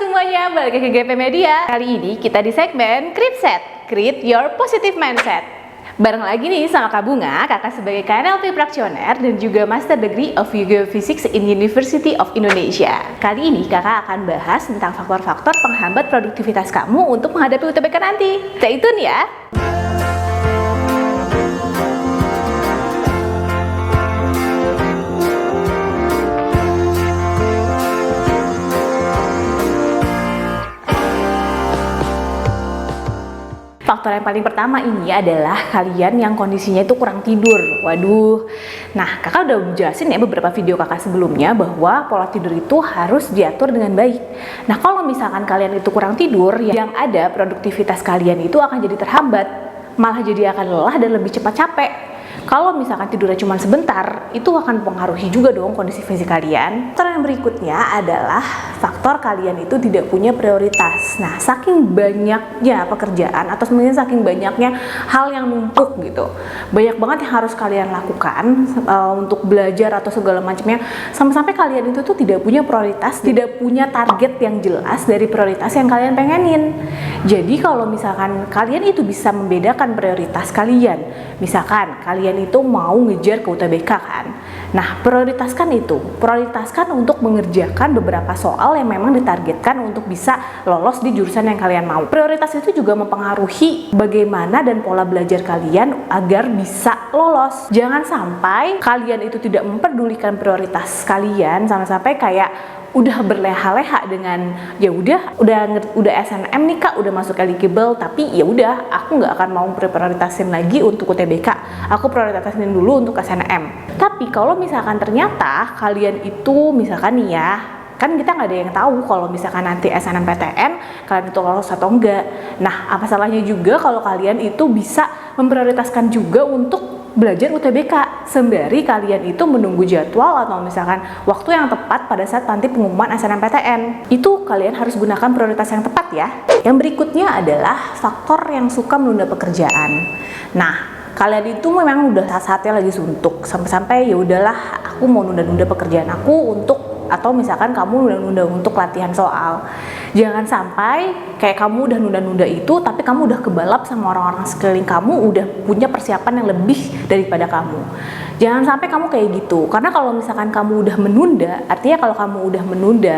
semuanya, balik lagi ke GP Media. Kali ini kita di segmen Kripset, Create Your Positive Mindset. Bareng lagi nih sama Kak Bunga, kakak sebagai KNLP Praksioner dan juga Master Degree of Geophysics in University of Indonesia. Kali ini kakak akan bahas tentang faktor-faktor penghambat produktivitas kamu untuk menghadapi UTBK nanti. Stay tune ya! Faktor yang paling pertama ini adalah kalian yang kondisinya itu kurang tidur. Waduh. Nah, kakak udah jelasin ya beberapa video kakak sebelumnya bahwa pola tidur itu harus diatur dengan baik. Nah, kalau misalkan kalian itu kurang tidur, yang ada produktivitas kalian itu akan jadi terhambat. Malah jadi akan lelah dan lebih cepat capek. Kalau misalkan tidurnya cuma sebentar, itu akan mempengaruhi juga dong kondisi fisik kalian. Faktor yang berikutnya adalah faktor kalian itu tidak punya prioritas. Nah, saking banyaknya pekerjaan atau mungkin saking banyaknya hal yang numpuk gitu, banyak banget yang harus kalian lakukan untuk belajar atau segala macamnya, sampai-sampai kalian itu tuh tidak punya prioritas, tidak punya target yang jelas dari prioritas yang kalian pengenin. Jadi kalau misalkan kalian itu bisa membedakan prioritas kalian, misalkan kalian itu mau ngejar ke UTBK kan. Nah, prioritaskan untuk mengerjakan beberapa soal yang memang ditargetkan untuk bisa lolos di jurusan yang kalian mau. Prioritas itu juga mempengaruhi bagaimana dan pola belajar kalian agar bisa lolos. Jangan sampai kalian itu tidak memperdulikan prioritas kalian sampai kayak udah berleha-leha dengan ya udah SNM nih Kak, udah masuk eligible, tapi ya udah aku nggak akan mau prioritasin lagi untuk UTBK, aku prioritasin dulu untuk SNM. Tapi kalau misalkan ternyata kalian itu misalkan nih ya, kan kita nggak ada yang tahu kalau misalkan nanti SNMPTN kalian itu lolos atau enggak. Nah, apa salahnya juga kalau kalian itu bisa memprioritaskan juga untuk belajar UTBK sembari kalian itu menunggu jadwal atau misalkan waktu yang tepat pada saat nanti pengumuman SNMPTN. Itu kalian harus gunakan prioritas yang tepat ya. Yang berikutnya adalah faktor yang suka menunda pekerjaan. Nah, kalian itu memang udah saat-saatnya lagi suntuk sampai ya udahlah aku mau nunda-nunda pekerjaan aku untuk, atau misalkan kamu nunda-nunda untuk latihan soal. Jangan sampai kayak kamu udah nunda-nunda itu tapi kamu udah kebalap sama orang-orang sekeliling kamu, udah punya persiapan yang lebih daripada kamu. Jangan sampai kamu kayak gitu, karena kalau misalkan kamu udah menunda, artinya kalau kamu udah menunda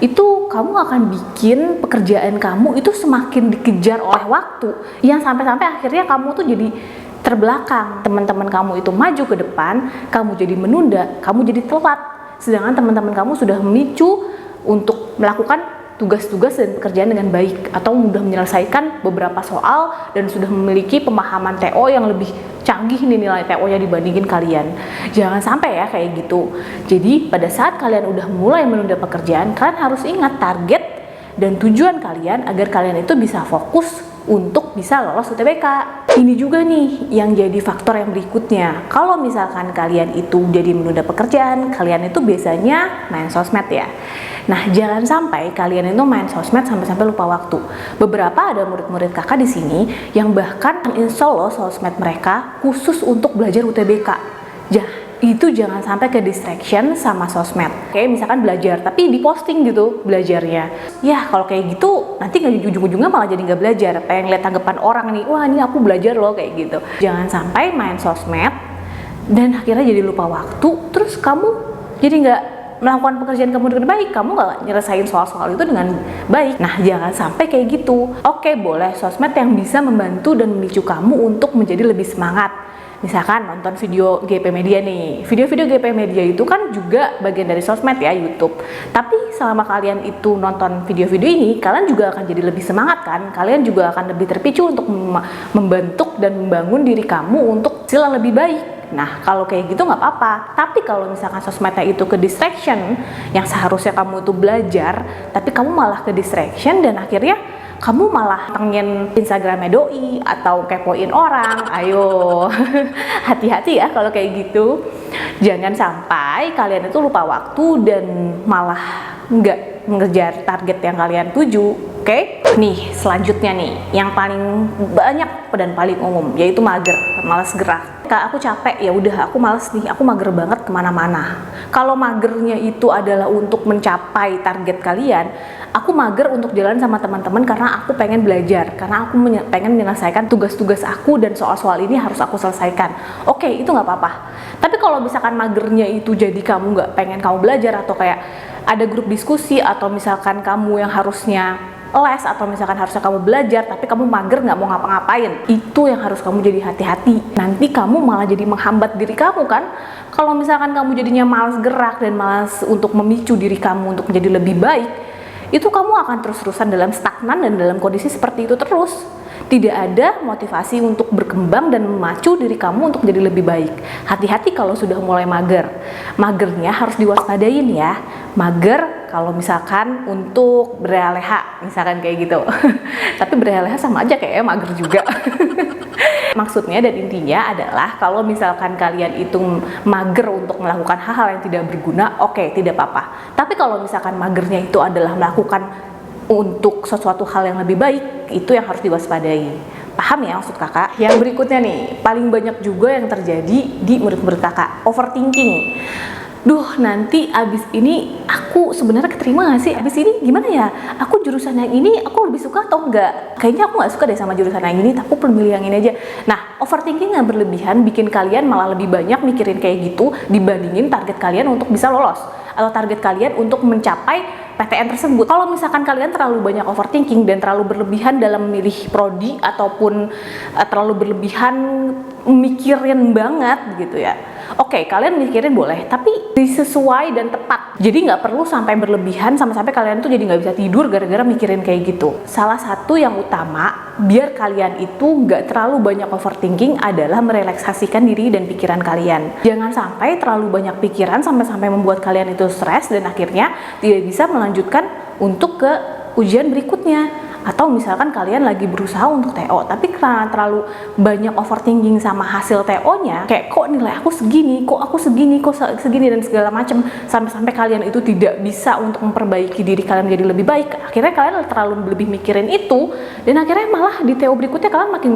itu kamu akan bikin pekerjaan kamu itu semakin dikejar oleh waktu, yang sampai-sampai akhirnya kamu tuh jadi terbelakang. Teman-teman kamu itu maju ke depan, kamu jadi menunda, kamu jadi telat. Sedangkan teman-teman kamu sudah memicu untuk melakukan tugas-tugas dan pekerjaan dengan baik, atau sudah menyelesaikan beberapa soal dan sudah memiliki pemahaman TO yang lebih canggih nih nilai TO-nya dibandingin kalian. Jangan sampai ya kayak gitu. Jadi pada saat kalian udah mulai menunda pekerjaan, kalian harus ingat target dan tujuan kalian agar kalian itu bisa fokus untuk bisa lolos UTBK. Ini juga nih yang jadi faktor yang berikutnya. Kalau misalkan kalian itu jadi menunda pekerjaan, kalian itu biasanya main sosmed ya. Nah, jangan sampai kalian itu main sosmed sampai lupa waktu. Beberapa ada murid-murid kakak di sini yang bahkan install loh sosmed mereka khusus untuk belajar UTBK. Itu jangan sampai ke distraction sama sosmed. Kayak misalkan belajar tapi diposting gitu belajarnya. Ya kalau kayak gitu nanti ujung-ujungnya malah jadi nggak belajar. Pengen lihat tanggapan orang nih, wah ini aku belajar loh kayak gitu. Jangan sampai main sosmed dan akhirnya jadi lupa waktu, terus kamu jadi nggak melakukan pekerjaan kamu dengan baik, kamu nggak nyelesain soal-soal itu dengan baik. Nah, jangan sampai kayak gitu. Oke, boleh sosmed yang bisa membantu dan memicu kamu untuk menjadi lebih semangat. Misalkan nonton video GP Media nih, video-video GP Media itu kan juga bagian dari sosmed ya, YouTube. Tapi selama kalian itu nonton video-video ini, kalian juga akan jadi lebih semangat kan? Kalian juga akan lebih terpicu untuk membentuk dan membangun diri kamu untuk hasil yang lebih baik. Nah, kalau kayak gitu nggak apa-apa. Tapi kalau misalkan sosmednya itu ke distraction, yang seharusnya kamu itu belajar, tapi kamu malah ke distraction dan akhirnya kamu malah pengen Instagramnya doi atau kepoin orang. Ayo, hati-hati ya kalau kayak gitu. Jangan sampai kalian itu lupa waktu dan malah nggak mengejar target yang kalian tuju. Oke? Nih, selanjutnya nih, yang paling banyak dan paling umum, yaitu mager, malas gerak. Kak, aku capek, ya udah aku males nih, aku mager banget kemana-mana. Kalau magernya itu adalah untuk mencapai target kalian, aku mager untuk jalan sama teman-teman karena aku pengen belajar, karena aku pengen menyelesaikan tugas-tugas aku dan soal-soal ini harus aku selesaikan. Oke, itu nggak apa-apa. Tapi kalau misalkan magernya itu jadi kamu nggak pengen kamu belajar, atau kayak ada grup diskusi, atau misalkan kamu yang harusnya les, atau misalkan harusnya kamu belajar tapi kamu mager nggak mau ngapa-ngapain, itu yang harus kamu jadi hati-hati. Nanti kamu malah jadi menghambat diri kamu kan. Kalau misalkan kamu jadinya malas gerak dan malas untuk memicu diri kamu untuk menjadi lebih baik, itu kamu akan terus-terusan dalam stagnan dan dalam kondisi seperti itu terus. Tidak ada motivasi untuk berkembang dan memacu diri kamu untuk jadi lebih baik. Hati-hati kalau sudah mulai mager. Magernya harus diwaspadain ya. Mager kalau misalkan untuk berleha, misalkan kayak gitu. Tapi berleha sama aja kayaknya mager juga. Maksudnya dan intinya adalah kalau misalkan kalian itu mager untuk melakukan hal-hal yang tidak berguna, oke, tidak apa-apa. Tapi kalau misalkan magernya itu adalah melakukan untuk sesuatu hal yang lebih baik, itu yang harus diwaspadai. Paham ya maksud kakak? Yang berikutnya nih, paling banyak juga yang terjadi di murid-murid kakak, overthinking. Duh, nanti abis ini aku sebenarnya keterima gak sih? Abis ini gimana ya? Aku jurusan yang ini aku lebih suka atau enggak? Kayaknya aku gak suka deh sama jurusan yang ini, tapi aku pilih yang ini aja. Nah, overthinking yang berlebihan bikin kalian malah lebih banyak mikirin kayak gitu dibandingin target kalian untuk bisa lolos, atau target kalian untuk mencapai PTN tersebut. Kalau misalkan kalian terlalu banyak overthinking dan terlalu berlebihan dalam memilih prodi, ataupun terlalu berlebihan mikirin banget gitu ya, oke, kalian mikirin boleh, tapi disesuai dan tepat. Jadi nggak perlu sampai berlebihan sampai kalian tuh jadi nggak bisa tidur gara-gara mikirin kayak gitu. Salah satu yang utama biar kalian itu nggak terlalu banyak overthinking adalah merelaksasikan diri dan pikiran kalian. Jangan sampai terlalu banyak pikiran sampai membuat kalian itu stres dan akhirnya tidak bisa melanjutkan untuk ke ujian berikutnya. Atau misalkan kalian lagi berusaha untuk TO, tapi karena terlalu banyak overthinking sama hasil TO-nya, kayak kok nilai aku segini, kok aku segini, kok segini dan segala macam, sampai kalian itu tidak bisa untuk memperbaiki diri kalian menjadi lebih baik. Akhirnya kalian terlalu lebih mikirin itu, dan akhirnya malah di TO berikutnya kalian makin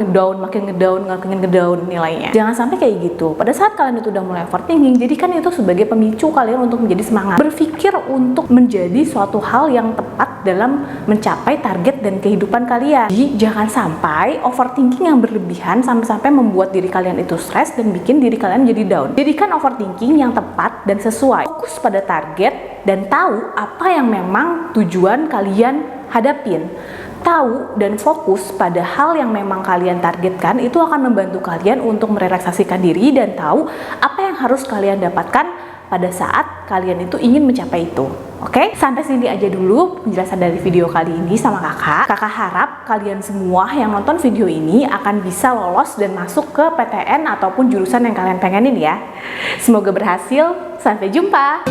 ngedown nilainya. Jangan sampai kayak gitu. Pada saat kalian itu udah mulai overthinking, jadikan itu sebagai pemicu kalian untuk menjadi semangat, berpikir untuk menjadi suatu hal yang tepat dalam mencapai target dan kehidupan kalian. Jadi jangan sampai overthinking yang berlebihan sampai membuat diri kalian itu stres dan bikin diri kalian jadi down. Jadikan overthinking yang tepat dan sesuai. Fokus pada target dan tahu apa yang memang tujuan kalian hadapin. Tahu dan fokus pada hal yang memang kalian targetkan, itu akan membantu kalian untuk merelaksasikan diri dan tahu apa yang harus kalian dapatkan pada saat kalian itu ingin mencapai itu. Oke, sampai sini aja dulu penjelasan dari video kali ini sama kakak. Kakak harap kalian semua yang nonton video ini akan bisa lolos dan masuk ke PTN ataupun jurusan yang kalian pengenin ya. Semoga berhasil, sampai jumpa.